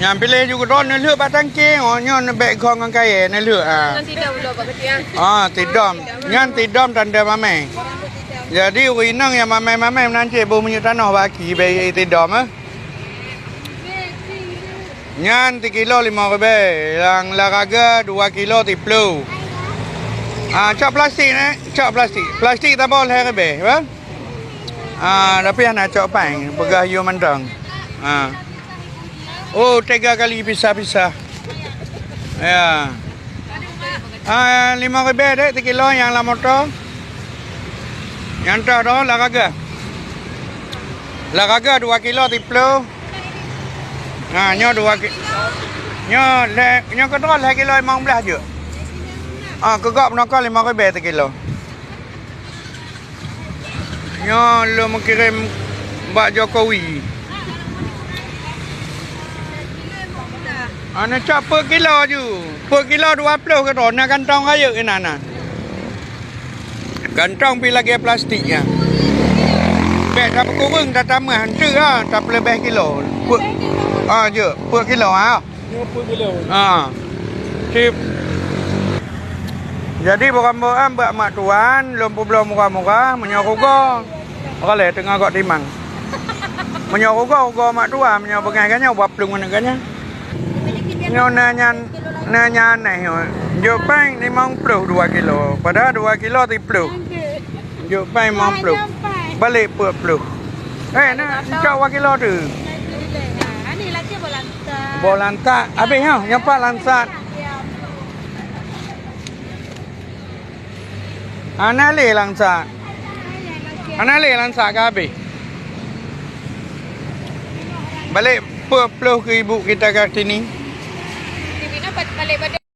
Yang pilih juga ron neluk batang ke, nyon bek kong ang kaya neluk Nanti dah ulo bagus ya. Tidom. Nyon tidom tanda mamai. Jadi winang yang mamai nanti bu menyut tanah baki bayi tidom Nyan 3 kilo 5 ribu, yang laraga 2 kilo 30. Cak plastik cak plastik. Plastik tak boleh ribu, apa? Tapi anak cak pang, pegah you mandang. Oh, 3 kali pisah-pisah. Ya. 5 ribu dek 3 kilo yang la motor. Yang tu dah laraga. Laraga 2 kilo 30. Nyo 2 kilo. Nyo kedua 2 kilo 15 je. Kegak penakal 5 ribu 1 kilo. Nyo lu mengirim Mbak Jokowi. Ana cak per kilo je. Per kilo 20 ke nak kantong kaya ke nana. Kantong pi lagi plastiknya. Bek tak kurang tak tambah hantu tak lebih kilo. Je, per kilo Per kilo. Sip. Jadi bukan mbak mak tuan, belum murah-murah, menyorugo. Kalau tengah kok timang. Menyorugo mak tuan, menyorugo buat pelung neganya. Nyo nanya nih, Jepang 52 kilo, padahal 2 kilo 30. Jepang 50. Balik 40. Nak cak 2 kilo tu. Ini lagi bolantak. Bolantak. Habis nyapa lansat. Anale lansat. Anale lansat ke habis? Balik 40 ke ibu kita kat sini. Bibina balik pada